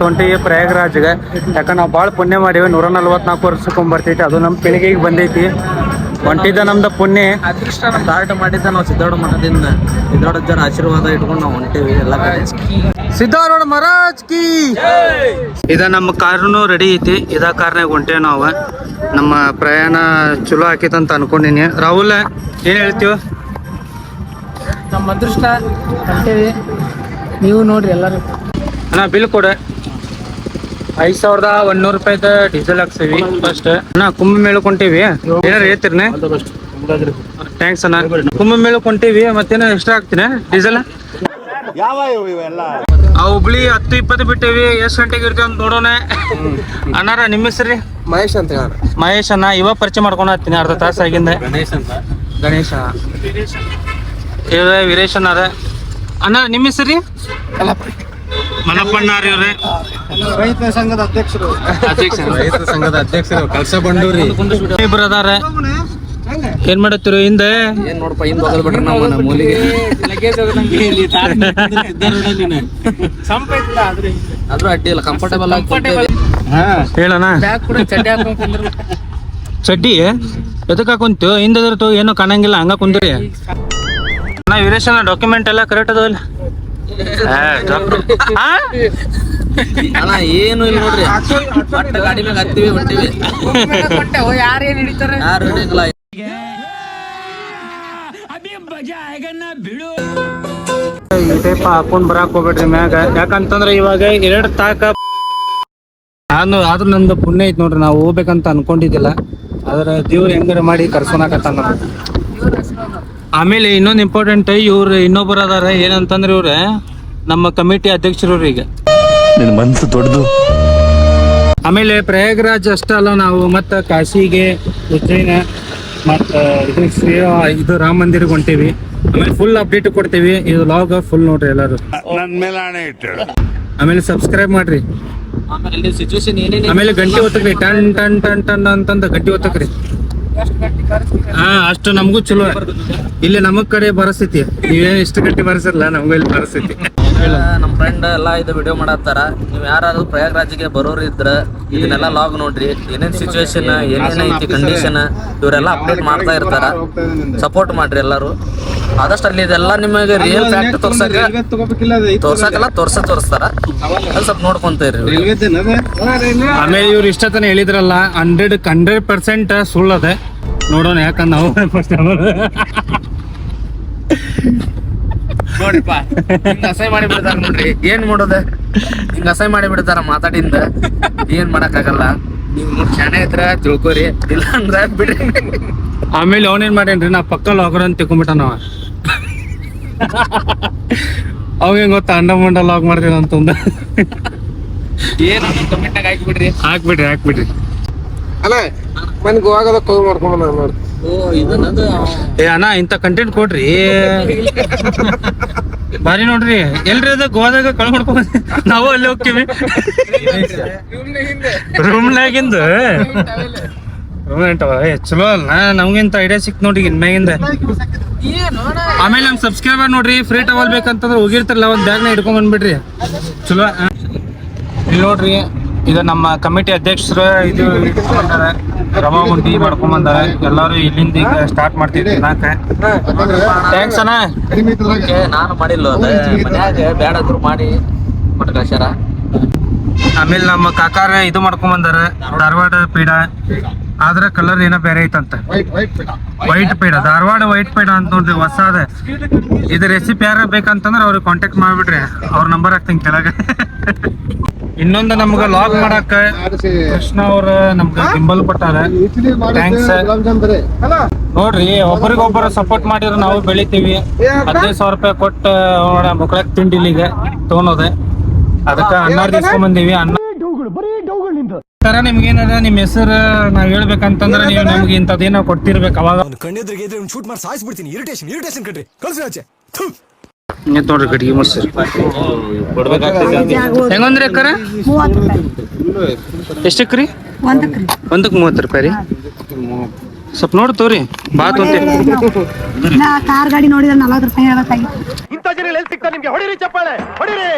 ಇವತ್ತು ಹೊಂಟಿವಿ ಪ್ರಯಾಗರಾಜ್ಗೆ. ಯಾಕಂದ್ರೆ ನಾವು ಭಾಳ ಪುಣ್ಯ ಮಾಡೀವಿ. 144 ವರ್ಷಕ್ಕೊಮ್ಮೆ ಬರ್ತೈತಿ. ಅದು ನಮ್ಮ ಪೀಳಿಗೆಗೆ ಬಂದೈತಿ. ಹೊಂಟಿದ್ದ ನಮ್ದು ಪುಣ್ಯ ಅದೃಷ್ಟ ಸ್ಟಾರ್ಟ್ ಮಾಡಿದ್ದ ನಾವು ಸಿದ್ದೋಡ ಮಠದಿಂದ. ಸಿದ್ದೋಡ ಜನ ಆಶೀರ್ವಾದ ಇಟ್ಕೊಂಡು ನಾವು ಹೊಂಟೇವಿ ಎಲ್ಲ ಕಡೆ. ಸಿದ್ದೋಡ ಮಹಾರಾಜ್ ಕಿ. ಇದ ನಮ್ಮ ಕಾರನು ರೆಡಿ ಐತಿ. ಇದ ಕಾರ್ನಾಗ ಹೊಂಟೇವಿ ನಾವು. ನಮ್ಮ ಪ್ರಯಾಣ ಚಲೋ ಆಕೈತಂತ ಅನ್ಕೊಂಡಿನಿ. ರಾಹುಲ್ ಏನ್ ಹೇಳ್ತೀವ? ನಮ್ಮ ಅದೃಷ್ಟ ಹೊಂಟೇವಿ, ನೀವು ನೋಡ್ರಿ ಎಲ್ಲರೂ. ಅಣ್ಣ ಬಿಲ್ ಕೊಡ. 5100 ರೂಪಾಯಿದ ಡೀಸೆಲ್ ಹಾಕ್ಸೇವಿ ಫಸ್ಟ್. ಅಣ್ಣ ಕುಂಭಮೇಳಕ್ಕೆ ಹೊಂಟೇವಿ. ಏನಾರು ಹೇಳ್ತೀರನೆ? ಥ್ಯಾಂಕ್ಸ್ ಅಣ್ಣ. ಕುಂಭಮೇಳಕ್ಕೆ ಹೊಂಟೇವಿ, ಮತ್ತೇನೋ ಎಕ್ಸ್ಟ್ರಾ ಹಾಕ್ತೀನಿ ಡೀಸೆಲ್. ಆ ಹುಬ್ಳಿ 10-20 ಬಿಟ್ಟೇವಿ. ಎಷ್ಟು ಗಂಟೆಗೆ ಇರ್ತೀವಿ ಅಂತ ನೋಡೋಣ. ಅಣ್ಣಾರ ನಿಮ್ಮ ಹೆಸರಿ? ಮಹೇಶ್ ಅಂತ ಹೇಳ. ಮಹೇಶ್ ಅಣ್ಣ. ಇವಾಗ ಪರಿಚಯ ಮಾಡ್ಕೊಂಡು ಹತ್ತೀನಿ, ಅರ್ಧ ತಾಸು ಆಗಿಂದ. ಗಣೇಶ್ ಅಂತ. ಗಣೇಶ ಇವ ವೀರೇಶ್ ಅನ್ನಾರ. ಅಣ್ಣ ನಿಮ್ಮ ಹೆಸರಿ? ಮಲ್ಲಪ್ಪಣ್ಣಾರ ಇವ್ರೆ. ರೈತ ಸಂಘದ ಅಧ್ಯಕ್ಷರು. ರೈತ ಸಂಘದ ಅಧ್ಯಕ್ಷರು ಕಳಸ ಬಂಡೂರಿ. ಇಬ್ರು ಅದಾರ. ಏನ್ ಮಾಡತ್ತೀರು ಹಿಂದೆ? ಏನ್ ನೋಡಪ್ಪ ಹಿಂದ್ ಹೋಗಲ್ ಬಿಟ್ರೆ ನಾವು ಮೂಲಿಗೆ ಆದ್ರೂ ಅಡ್ಡಿ ಇಲ್ಲ, ಕಂಫರ್ಟೇಬಲ್ ಆಗಿ ಹೇಳಣ್ಣ. ಚಡ್ಡಿ ಎದಕ್ ಹಾಕೊಂತು? ಹಿಂದದ್ರತು ಏನೋ ಕಾಣಂಗಿಲ್ಲ, ಹಂಗ ಕುಂದ್ರಿ. ಅಣ್ಣ ವೀರೇಶ್ ಅಣ್ಣ ಡಾಕ್ಯುಮೆಂಟ್ ಎಲ್ಲ ಕರೆಕ್ಟ್ ಅದಾವಲ್ಲ? ಅಣ್ಣ ಏನು ಇಲ್ಲ ನೋಡ್ರಿ, ಬಟ್ ಗಾಡಿ ಮ್ಯಾಗ ಹತ್ತೀವಿ ಹೊಂಟಿವಿ. ಯಾರು ಹಿಡಿಯಂಗಿಲ್ಲ. ಈ ಟೈಪ್ ಹಾಕೊಂಡ್ ಬರಾಕ್ ಹೋಗ್ಬೇಡ್ರಿ ಮ್ಯಾಗ. ಯಾಕಂತಂದ್ರ ಇವಾಗ 2 ತಾಕ ಆದ್ರೂ ನಂದು ಪುಣ್ಯ ಐತಿ ನೋಡ್ರಿ. ನಾವು ಹೋಗ್ಬೇಕಂತ ಅನ್ಕೊಂಡಿದ್ದಿಲ್ಲ, ಆದ್ರ ದೇವ್ರು ಹೆಂಗಾರ ಮಾಡಿ ಕರ್ಸೋನಾಕತ್ತ ನಮ್ಗೆ. ಆಮೇಲೆ ಇನ್ನೊಂದು ಇಂಪಾರ್ಟೆಂಟ್, ಇವ್ರು ಇನ್ನೊಬ್ಬರು ಅದಾರ. ಏನಂತಂದ್ರೆ ಇವ್ರ ನಮ್ಮ ಕಮಿಟಿ ಅಧ್ಯಕ್ಷರು ಈಗ. ಮನ್ಸು ದೊಡ್ಡದು. ಆಮೇಲೆ ಪ್ರಯಾಗರಾಜ್ ಅಷ್ಟ ಅಲ್ಲ, ನಾವು ಮತ್ತ ಕಾಶಿಗೆ, ಉಜ್ಜೈನ, ಮತ್ತ ಇದು ರಾಮ ಮಂದಿರಕ್ಕೆ ಹೊಂಟೇವಿ. ಆಮೇಲೆ ಫುಲ್ ಅಪ್ಡೇಟ್ ಕೊಡ್ತೇವಿ. ಇದು ಲಾಗ್ ಫುಲ್ ನೋಡ್ರಿ ಎಲ್ಲಾರು. ಆಮೇಲೆ ಸಬ್ಸ್ಕ್ರೈಬ್ ಮಾಡ್ರಿ. ಆಮೇಲೆ ಗಂಟೆ ಒತ್ತಕ್ರಿ, ಟನ್ ಟನ್ ಟನ್ ಟನ್ ಅಂತಂದ ಗಂಟೆ ಒತ್ತಕ್ರಿ. ಅಷ್ಟು ನಮಗೂ ಚಲೋ. ಇಲ್ಲಿ ನಮಗ್ ಕಡೆ ಬರಸ್ತೈತಿ. ನೀವೇನ್ ಇಷ್ಟು ಗಂಟೆ ಬರಸಲ್ಲ, ನಮಗೂ ಇಲ್ಲಿ ಬರಸ್ತೈತಿ. ನಮ್ಮ ಫ್ರೆಂಡ್ ಎಲ್ಲ ಇದು ವಿಡಿಯೋ ಮಾಡತ್ತಾರ. ನೀವು ಯಾರಾದ್ರೂ ಪ್ರಯಾಗರಾಜ್ಗೆ ಬರೋರು ಇದ್ರ ಇದನ್ನೆಲ್ಲ ಲಾಗ್ ನೋಡ್ರಿ. ಏನೇನ್ ಸಿಚುವೇಶನ್, ಏನೇನ್ ಐತಿ ಕಂಡೀಷನ್, ಇವರೆಲ್ಲ ಅಪ್ಡೇಟ್ ಮಾಡ್ತಾ ಇರ್ತಾರ. ಸಪೋರ್ಟ್ ಮಾಡ್ರಿ ಎಲ್ಲಾರು. ಆದಷ್ಟು ಅಲ್ಲಿ ಇದೆಲ್ಲ ನಿಮಗೆ ರಿಯಲ್ ಫ್ಯಾಕ್ಟ್ ತೋರ್ಸಕ್ಕೆಲ್ಲ ತೋರಿಸ್ತಾರ. ಅಲ್ಲಿ ಸ್ವಲ್ಪ ನೋಡ್ಕೊಂತೀರಿ. ಆಮೇಲೆ ಇವ್ರು ಇಷ್ಟತನ ಹೇಳಿದ್ರಲ್ಲ, 100% ಸುಳ್ಳದ. ನೋಡೋಣ, ಯಾಕಂದ್ರೆ ನಾವು ಫಸ್ಟ್ ನೋಡ್ರಿಪ್ಪ, ಹಿಂಗ ಅಸಹ್ಯ ಮಾಡಿ ಬಿಡ್ತಾರ ನೋಡ್ರಿ. ಏನ್ ಮಾಡೋದ, ಹಿಂಗ ಅಸಹ್ಯ ಮಾಡಿ ಬಿಡ್ತಾರ ಮಾತಾಡಿಂದ. ಏನ್ ಮಾಡಕ್ ಆಗಲ್ಲ. ನೀವು ಶಾಣೆ ಇದ್ರ ತಿಳ್ಕೊರಿ, ಇಲ್ಲ ಅಂದ್ರ ಬಿಡ್ರಿ. ಆಮೇಲೆ ಅವನೇನ್ ಮಾಡೇನ್ರಿ, ನಾ ಪಕ್ಕ ಲಾಗರ್ ಅಂತ ತಿಳ್ಕೊಂಬಿಟ್ಟ ನಾವ. ಅವಾಗ ಗೊತ್ತಾ ಅಂಡ ಮಂಡ ಲಾಗ್ ಮಾಡ್ತೀವಿ ಅಂತಂದ. ಏನ್ ಕಮೆಂಟ್ ಹಾಕ್ಬಿಡ್ರಿ. ಹಾಕ್ಬಿಡ್ರಿ. ಅಲ್ಲ ಮನ್ ಗೋವಾಗದ ಕೌ ಮಾಡ್ಕೊಂಡ ನೋಡಿ. ಏ ಅಣ್ಣ, ಇಂತ ಕಂಟೆಂಟ್ ಕೊಡ್ರಿ. ಬಾರಿ ನೋಡ್ರಿ. ಎಲ್ರಿ ಅದ ಗೋವಾದಾಗ ಕಳ್ ಮಾಡ್ಕೊಂಡ್ ನಾವು ಅಲ್ಲಿ ಹೋಗ್ತೀವಿ. ರೂಮ್ನಾಗಿಂದ ಚಲೋ ಅಲ್ಲ. ನಮ್ಗಿಂತ ಐಡಿಯಾ ಸಿಕ್ ನೋಡ್ರಿ ಇನ್ಮ್ಯಾಗಿಂದ. ಆಮೇಲೆ ನಮ್ ಸಬ್ಸ್ಕ್ರೈಬರ್ ನೋಡ್ರಿ, ಫ್ರೀ ಟವಲ್ ಬೇಕಂತಂದ್ರೆ ಹೋಗಿರ್ತಾರಲ್ಲ, ಒಂದ್ ಬ್ಯಾಗ್ನ ಹಿಡ್ಕೊಂಡ್ ಬಂದ್ಬಿಡ್ರಿ. ಚಲೋ. ಇಲ್ಲಿ ನೋಡ್ರಿ, ಇದು ನಮ್ಮ ಕಮಿಟಿ ಅಧ್ಯಕ್ಷರು. ಇದು ರವಾ ಉಂಡಿ ಮಾಡ್ಕೊಂಡ್ ಬಂದಾರ. ಎಲ್ಲಾರು ಇಲ್ಲಿಂದ ಈಗ ಸ್ಟಾರ್ಟ್ ಮಾಡ್ತೀವಿ. ಥ್ಯಾಂಕ್ಸ್ ಅಣ್ಣ. ನಾನು ಮಾಡಿಲ್ಲ, ಮನ್ಯಾಗ ಬ್ಯಾಡಾದ್ರು ಮಾಡಿ ಕೊಟ್ಟ ಕಳ್ಸ್ಯಾರ. ಆಮೇಲೆ ನಮ್ಮ ಕಾಕಾರ ಇದು ಮಾಡ್ಕೊಂಡ್ ಬಂದಾರ, ಧಾರವಾಡ ಪೀಡ. ಆದ್ರ ಕಲರ್ ಏನೋ ಬೇರೆ ಐತಂತ. ವೈಟ್ ಪೇಡ, ಧಾರವಾಡ ವೈಟ್ ಪೇಡ ಅಂತ ನೋಡ್ರಿ, ಹೊಸ ಅದ. ಇದು ರೆಸಿಪಿ ಯಾರ ಬೇಕಂತಂದ್ರೆ ಅವ್ರಿಗೆ ಕಾಂಟ್ಯಾಕ್ಟ್ ಮಾಡ್ಬಿಡ್ರಿ. ಅವ್ರ ನಂಬರ್ ಹಾಕ್ತೀನಿ ಕೆಳಗೆ. ಇನ್ನೊಂದು ನಮ್ಗ ಲಾಗ್ ಮಾಡಾಕ ಕೃಷ್ಣ ಅವ್ರ ನಮ್ಗ ಗಿಂಬಲ್ ಕೊಟ್ಟಾರ. ಥ್ಯಾಂಕ್ಸ್ ನೋಡ್ರಿ. ಒಬ್ಬರಿಗೊಬ್ಬರು ಸಪೋರ್ಟ್ ಮಾಡಿದ್ರೆ ನಾವು ಬೆಳಿತೀವಿ. 15,000 ರೂಪಾಯಿ ಕೊಟ್ಟು ಮಕ್ಕಳಕ್ ತಿಂಡಿ ಇಲ್ಲಿಗೆ ತಗೊಳೋದೆ. ಅದಕ್ಕ ಅನ್ನಾರ್ ಇಸ್ಕೊಂಡ್ ಬಂದೀವಿ. ಅನ್ನ ತರ ನಿಮ್ಗೆ ಏನಾರ ನಿಮ್ ಹೆಸರು ನಾವ್ ಹೇಳ್ಬೇಕಂತಂದ್ರೆ ನೀವು ನಮ್ಗೆ ಇಂಥದ್ದೇನೋ ಕೊಡ್ತಿರ್ಬೇಕು. ಅವಾಗ ಶೂಟ್ ಮಾಡಿ ಸಾಯಿಸ್ಬಿಡ್ತೀನಿ. ಇರಿಟೇಷನ್ ಕಟ್ರಿ ಕಳ್ಸಿ. ನೋಡ್ರಿ ಕಟ್ಟಿಗೆ ಮೊಸರು ಹೆಂಗಂದ್ರಿ ಅಕ್ಕಾರ? ಎಷ್ಟಕ್ರಿ? 1ಕ್ಕೆ 30 ರೂಪಾಯಿ ರೀ. ಸ್ವಲ್ಪ ನೋಡಿ ತೋರಿ ಬಾ ತೊಂತೀನಿ ಕಾರ್ ಗಾಡಿ ನೋಡಿದ್ರೆ 40 ರೂಪಾಯಿ ಹೇಳ್ಬೇಕಾಗಿತ್ತು.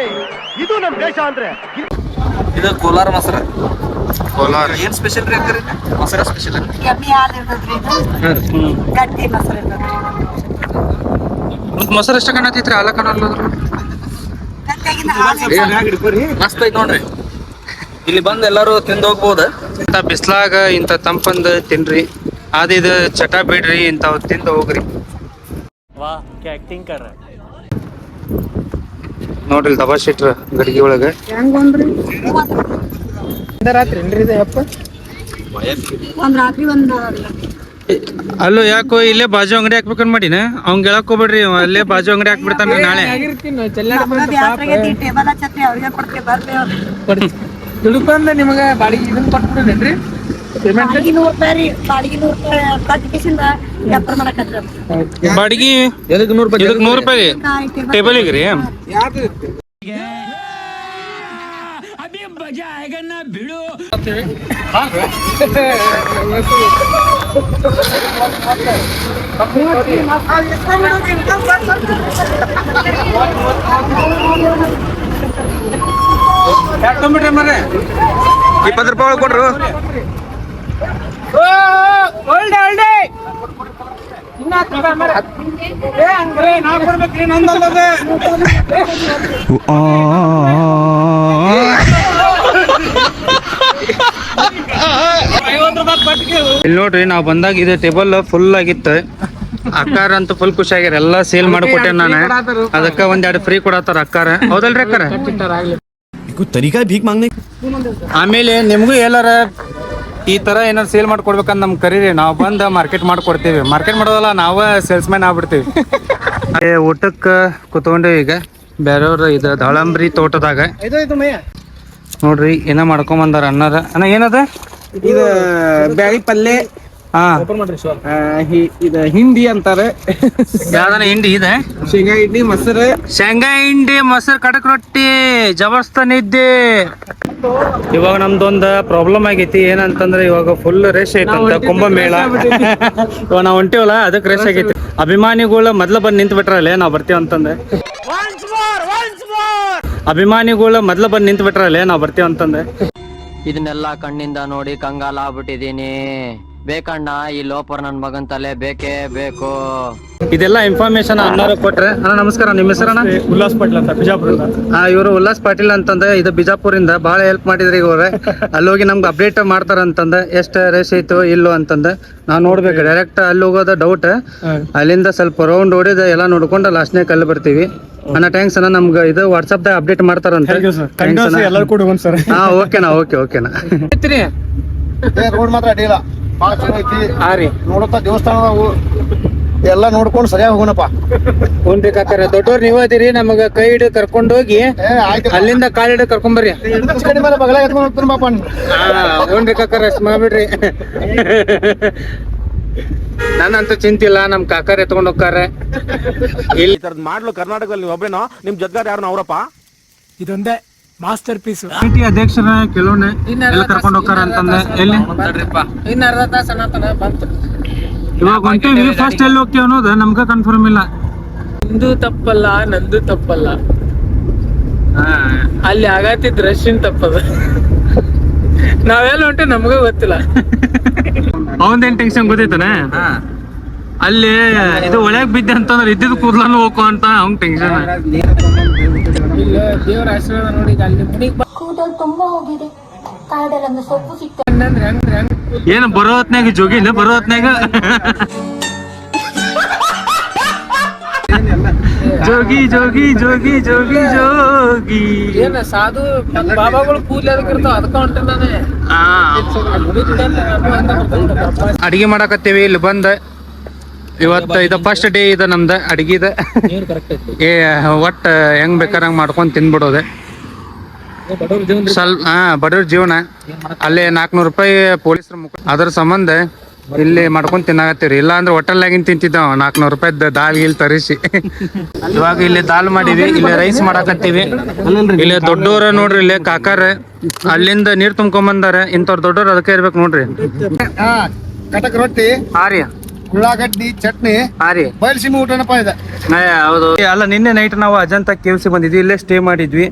ಇದು ಕೋಲಾರ ಮೊಸರು. ಕೋಲಾರ ಏನ್ ಸ್ಪೆಷಲ್ ರೀ ಅಂತೀರಿ? ಮೊಸರ ಸ್ಪೆಷಲ್. ಎಮ್ಮೆ ಹಾಲು ಇರ್ತದ್ರಿ ಇದು. ಗಟ್ಟಿ ಮೊಸರು ಇರ್ತದ್ರಿ. ಮೊಸರು ಎಷ್ಟು ಕಾಣತೈತ್ರಿ ಹಾಲ ಕಾಣಲ್ಲ ಗಟ್ಟಿಯಾಗಿನ ಹಾಲು ಮಸ್ತ್ ಐತ್ ನೋಡ್ರಿ. ಇಲ್ಲಿ ಬಂದು ಎಲ್ಲರೂ ತಿಂದು ಹೋಗ್ಬೋದು. ಇಂಥ ಬಿಸ್ಲಾಗ ಇಂಥ ತಂಪಂದ ತಿನ್ರಿ ಅದಿದು ಚಟ ಬಿಡ್ರಿ ಇಂಥವ್ ತಿಂದು ಹೋಗ್ರಿ. ನೋಡ್ರಿ ದಬಾ ಶೀಟ್ರ ಗಡಿಗೆ ಒಳಗ ಹೆಂಗೊಂದ್ರಿ ರಾತ್ರಿ ಏನ್ರಿ ಇದು ಯಪ್ಪ? ಒಂದ್ ರಾತ್ರಿ ಒಂದು ಅಲ್ಲೋ ಯಾಕೋ ಇಲ್ಲೇ ಬಾಜು ಅಂಗಡಿ ಹಾಕ್ಬೇಕನ್ ಮಾಡಿನ ಅವ್ನ್ ಹೇಳಕ್ ಹೋಗ್ಬೇಡ್ರಿ ಅವ ಅಲ್ಲೇ ಬಾಜು ಅಂಗಡಿ ಹಾಕ್ಬಿಡ್ತಾನ್ರಿ ನಾಳೆ. ಆಗಿರ್ತೀನಿ ಚೆಲ್ಲಾಡ ಬಂದು ಬ್ಯಾಸ್ರಾಗೈತಿ ಟೇಬಲ್ ಹಚ್ಚತ್ರಿ ಅವ್ರಿಗೆ ಕೊಡ್ತೀವಿ ಬರ್ರಿ ಅವ್ರು. ದುಡ್ಕೊಂಡ ನಿಮಗೆ ಬಾಡಿಗೆ ಇದನ್ನ ಕೊಟ್ಬಿಡೇನ್ರಿ ಪೇಮೆಂಟ್? ಬಾಡಿಗೆ 100 ರೂಪಾಯಿ ರೀ. ಬಾಡಿಗೆ 100 ರೂಪಾಯಿ ಕಟ್ಟಿಗೆಸಿಂದ ವ್ಯಾಪಾರ ಮಾಡಕತ್ರಿ ಅವ್ರು. ಬಾಡಿಗೆ ಇದಕ್ 100 ರೂಪಾಯಿ ಟೇಬಲಿಗೆ ರೀ. ಮರೆ 20 ರೂಪಾಯಿ ಕೊಡ್ರು. ಇಲ್ಲಿ ನೋಡ್ರಿ ನಾವ್ ಬಂದಾಗ ಇದು ಟೇಬಲ್ ಫುಲ್ ಆಗಿತ್ತು. ಅಕ್ಕಾರ ಅಂತೂ ಫುಲ್ ಖುಷಿ ಆಗ್ಯಾರ. ಎಲ್ಲಾ ಸೇಲ್ ಮಾಡಿಕೊಟ್ಟೆ ನಾನು. ಅದಕ್ಕ ಒಂದೆರಡು ಫ್ರೀ ಕೊಡತ್ತಾರ ಅಕ್ಕಾರ. ಹೌದಲ್ರಿ ಅಕ್ಕಾರ? ತರೀಕಾ ಭೀಕ್ ಮಾಂಗ್ನೆ. ಆಮೇಲೆ ನಿಮ್ಗೂ ಎಲ್ಲಾರ ಈ ತರ ಏನಾರು ಸೇಲ್ ಮಾಡ್ಕೊಡ್ಬೇಕಂತ ನಮ್ಗೆ ಕರೀರಿ, ನಾವು ಬಂದ ಮಾರ್ಕೆಟ್ ಮಾಡ್ಕೊಡ್ತೀವಿ. ಮಾರ್ಕೆಟ್ ಮಾಡೋದಲ್ಲ, ನಾವ ಸೇಲ್ಸ್ ಮ್ಯಾನ್ ಆಗ್ಬಿಡ್ತೀವಿ. ಊಟಕ್ಕೆ ಕುತ್ಕೊಂಡೇವಿ ಈಗ ಬೇರೆಯವ್ರ ಇದು ದಾಳಂಬ್ರಿ ತೋಟದಾಗ. ನೋಡ್ರಿ ಏನ ಮಾಡ್ಕೊಂಬಂದಾರ ಅಣ್ಣಾರ. ಅಣ್ಣ ಏನದ ಇದು ಬ್ಯಾಳಿ ಪಲ್ಲೆ, ಹಾ ಇದು ಹಿಂಡಿ ಅಂತಾರೆ. ಯಾವ್ದನ ಹಿಂಡಿ ಇದೆ? ಶೇಂಗಾ ಹಿಂಡಿ, ಮೊಸರು, ಶೇಂಗಾ ಹಿಂಡಿ, ಮೊಸರು, ಕಡಕ್ ರೊಟ್ಟಿ, ಜಬರ್ದಸ್ತ್ ನಿದ್ದೆ. ಇವಾಗ ನಮ್ದೊಂದು ಪ್ರಾಬ್ಲಮ್ ಆಗೈತಿ. ಏನಂತಂದ್ರೆ ಇವಾಗ ಫುಲ್ ರೇಷ್ ಐತಂತ ಕುಂಭಮೇಳ. ಇವಾಗ ನಾವ್ ಹೊಂಟಿವಲ್ಲ ಅದಕ್ಕೆ ರೇಷ್ ಆಗೈತಿ. ಅಭಿಮಾನಿಗಳು ಮೊದ್ಲು ಬಂದು ನಿಂತು ಬಿಟ್ರಲ್ಲೇ ನಾವ್ ಬರ್ತೀವಿ ಅಂತಂದೆ. ಅಭಿಮಾನಿಗಳು ಮೊದ್ಲು ಬಂದು ನಿಂತು ಬಿಟ್ರಲ್ಲೇ ನಾವ್ ಬರ್ತೀವಿ ಅಂತಂದೆ. ಇದನ್ನೆಲ್ಲ ಕಣ್ಣಿಂದ ನೋಡಿ ಕಂಗಾಲ ಆಗ್ಬಿಟ್ಟಿದೀನಿ. ಬೇಕಣ್ಣ ಈ ಲೋಪರ್ ನನ್ ಮಗನ್ ತಲೆ ಬೇಕೇ ಬೇಕು. ಇದೆಲ್ಲ ಇನ್ಫಾರ್ಮೇಶನ್ ಅಣ್ಣಾರ ಕೊಟ್ರೆ. ಅಣ್ಣ ನಮಸ್ಕಾರ, ನಿಮ್ಮ ಹೆಸರಣ್ಣ? ಉಲ್ಲಾಸ್ ಪಾಟೀಲ್ ಅಂತ ಬಿಜಾಪುರ. ಇವರು ಉಲ್ಲಾಸ್ ಪಾಟೀಲ್ ಅಂತಂದ ಇದು ಬಿಜಾಪುರಿಂದ ಭಾಳ ಹೆಲ್ಪ್ ಮಾಡಿದ್ರಿ ಇವ್ರೆ. ಅಲ್ಲಿ ಹೋಗಿ ನಮ್ಗೆ ಅಪ್ಡೇಟ್ ಮಾಡ್ತಾರ ಅಂತಂದ ಎಷ್ಟು ರೇಸ್ ಐತು ಇಲ್ಲೋ ಅಂತಂದ. ನಾವ್ ನೋಡ್ಬೇಕು ಡೈರೆಕ್ಟ್ ಅಲ್ಲಿ ಹೋಗೋದ ಡೌಟ್. ಅಲ್ಲಿಂದ ಸ್ವಲ್ಪ ರೌಂಡ್ ಹೊಡಿದ ಎಲ್ಲ ನೋಡ್ಕೊಂಡು ಲಾಸ್ಟ್ನಾಗ ಅಲ್ಲಿ ಬರ್ತೀವಿ. ಅಣ್ಣ ಥ್ಯಾಂಕ್ಸ್ ಅಣ್ಣ. ನಮ್ಗೆ ಇದು ವಾಟ್ಸಪ್ ದಾಗ ಅಪ್ಡೇಟ್ ಮಾಡ್ತಾರಂತ. ಎಲ್ಲರೂ ಕೂಡ ಒಂದ್ಸರಿ. ಹಾ ಓಕೆನಾ, ಓಕೆನಾ. ರೋಡ್ ಮಾತ್ರ ಅಡ್ಡಿಲ್ಲ, ಭಾಳ ಚಲೋ ಐತಿ. ನೋಡತ್ತ ದೇವಸ್ಥಾನ ಎಲ್ಲ ನೋಡ್ಕೊಂಡು ಸರಿಯಾಗಿ ಹೋಗೋಣಪ್ಪ. ಹೋಗ್ಬೇಕಾರೆ ದೊಡ್ಡವ್ರು ನೀವ್ ಅದೀರಿ, ನಮಗ ಕೈ ಹಿಡಿದು ಕರ್ಕೊಂಡ್ ಹೋಗಿ ಅಲ್ಲಿಂದ ಕಾಲ್ ಹಿಡಿದು ಕರ್ಕೊಂಡ್ ಬರ್ರಿ. ಮೇಲೆ ಬಗಲ ಎತ್ಕೊಂಡು ಹೋಗ್ತೀನಿ ಪಾಪ. ಹೋಗ್ಬೇಕಾರೆ ಅಷ್ಟ್ ಮಾಡ್ಬಿಡ್ರಿ. ನನ್ನಂತೂ ಚಿಂತಿಲ್ಲ, ನಮ್ ಕಾಕರ್ ಎತ್ಕೊಂಡ್ ಹೋಗ್ತಾರೆ. ಈ ತರದ್ ಮಾಡ್ಲು ಕರ್ನಾಟಕದಲ್ಲಿ ಒಬ್ರೇನೋ ನಿಮ್ ಜೊತೆಗಾರ ಯಾರು ಅವ್ರಪ್ಪ? ಇದೊಂದೇ ಮಾಸ್ಟರ್ ಪೀಸ್. ಕಮಿಟಿ ಅಧ್ಯಕ್ಷರ ಕೆಲವೊಂದು ಎಲ್ಲ ಕರ್ಕೊಂಡ್ ಹೋಗ್ತಾರ ಅಂತಂದ್ರೆ. ಎಲ್ಲಿ ಇನ್ನ ಅರ್ಧ ತಾಸ ಅನ್ನತನ ಬಂತು. ಇವಾಗ ಹೊಂಟೇವಿ, ಫಸ್ಟ್ ಎಲ್ಲಿ ಹೋಗ್ತೀವಿ ಅನ್ನೋದು ನಮ್ಗ ಕನ್ಫರ್ಮ್ ಇಲ್ಲ. ನಿಂದು ತಪ್ಪಲ್ಲ, ನಂದು ತಪ್ಪಲ್ಲ. ಅಲ್ಲಿ ಆಗತ್ತಿದ್ ರಶ್ಯನ್ ತಪ್ಪದ. ನಾವೆಲ್ಲ ಹೊಂಟೆ ನಮ್ಗ ಗೊತ್ತಿಲ್ಲ. ಅವಂದೇನ್ ಟೆನ್ಷನ್ ಗೊತ್ತೈತಾನೆ. ಅಲ್ಲಿ ಇದು ಒಳಗ್ ಬಿದ್ದೆ ಅಂತಂದ್ರೆ ಇದ್ದಿದ್ ಕೂದ್ಲಾನು ಹೋಗೋ ಅಂತ ಅವ್ನ್ ಟೆನ್ಷನ್. ಇಲ್ಲ ದೇವ್ರ ಆಶೀರ್ವಾದ ನೋಡಿ ಅಲ್ಲಿ ಮುನಿಗ್ ಕೂದಲು ತುಂಬಾ ಹೋಗಿದೆ. ಕಾಡಲ್ಲ ಸೊಪ್ಪು ಸಿಕ್ತ. ಹೆಂಗ್ ಏನು ಬರೋ ಹೊತ್ನಾಗ ಜೋಗಿನ ಬರೋ ಹೊತ್ನಾಗ ಜೋಗಿ ಜೋಗಿ ಜೋಗಿ ಜೋಗಿ ಜೋಗಿ. ಏನ ಸಾಧು ಬಾಬಾಗಳು ಕೂದಲು ಅದಕ್ಕೆ ಇರ್ತಾವ, ಅದಕ್ಕ ಹೊಂಟೆ ನಾನೇ. ಅಡಿಗೆ ಮಾಡಕತ್ತೀವಿ ಇಲ್ಲಿ ಬಂದ. ಇವತ್ತು ಇದು ಫಸ್ಟ್ ಡೇ ಇದೆ ನಮ್ದ ಅಡಿಗೆದ. ಒಟ್ಟ ಹೆಂಗ್ ಬೇಕಾರ ಹಂಗ್ ಮಾಡ್ಕೊಂಡ್ ತಿನ್ಬಿಡೋದೆ. ಸ್ವಲ್ಪ ಬಡವ್ರ ಜೀವನ. ಅಲ್ಲೇ 400 ರೂಪಾಯಿ ಪೊಲೀಸರ ಮುಖ ಅದ್ರ ಸಂಬಂಧ ಇಲ್ಲಿ ಮಾಡ್ಕೊಂಡ್ ತಿನ್ನಾಗತ್ತೀವ್ರಿ. ಇಲ್ಲ ಅಂದ್ರೆ ಹೋಟೆಲ್ನಾಗಿನ್ ತಿಂತಿದ್ದಾವ 400 ರೂಪಾಯಿ ದಾಲ್ ಗೀಲ್ ತರಿಸಿ. ಇವಾಗ ಇಲ್ಲಿ ದಾಲ್ ಮಾಡಿವಿ, ಇಲ್ಲಿ ರೈಸ್ ಮಾಡಾಕತ್ತೀವಿ. ಇಲ್ಲಿ ದೊಡ್ಡವ್ರ ನೋಡ್ರಿ, ಇಲ್ಲಿ ಕಾಕಾರ ಅಲ್ಲಿಂದ ನೀರ್ ತುಂಬ್ಕೊಂಡ್ ಬಂದಾರ. ಇಂಥವ್ರ ದೊಡ್ಡವ್ರ ಅದಕ್ಕೆ ಇರ್ಬೇಕು ನೋಡ್ರಿ. ಕಟಕ್ ರೊಟ್ಟಿ, ಹಾ ರೀ ಉಳ್ಳಾಗಡ್ಡಿ ಚಟ್ನಿ, ಹಾ ರೀ ಬಯಲುಸೀಮೆ ಊಟನಪ್ಪ ಇದೆ. ಹೌದು. ಅಲ್ಲ ನಿನ್ನೆ ನೈಟ್ ನಾವು ಅಜಂತ ಕೇವ್ಸಿ ಬಂದಿದ್ವಿ, ಇಲ್ಲೇ ಸ್ಟೇ ಮಾಡಿದ್ವಿ.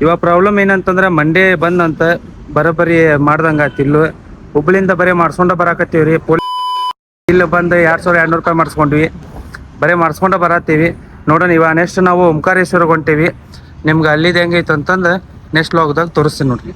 ಇವಾಗ ಪ್ರಾಬ್ಲಮ್ ಏನಂತಂದ್ರೆ ಮಂಡೇ ಬಂದಂತ ಬರೋಬ್ಬರಿ ಮಾಡ್ದಂಗ ಆಯ್ತು. ಇಲ್ಲು ಹುಬ್ಳಿಂದ ಬರೀ ಮಾಡ್ಸ್ಕೊಂಡ ಬರಾಕತ್ತೀವ್ರಿ. ಇಲ್ಲಿ ಬಂದು 2200 ರೂಪಾಯಿ ಮಾಡಿಸ್ಕೊಂಡ್ವಿ, ಬರೀ ಮಾಡಿಸ್ಕೊಂಡ ಬರತ್ತೀವಿ. ನೋಡೋಣ ಇವಾಗ ನೆಕ್ಸ್ಟ್ ನಾವು ಓಂಕಾರೇಶ್ವರ ಹೊಂಟೀವಿ. ನಿಮ್ಗೆ ಅಲ್ಲಿದ್ದು ಹೆಂಗೈತೆ ಅಂತಂದು ನೆಕ್ಸ್ಟ್ ಲಾಗ್ದಾಗ ತೋರಿಸ್ತೀನಿ ನೋಡ್ರಿ.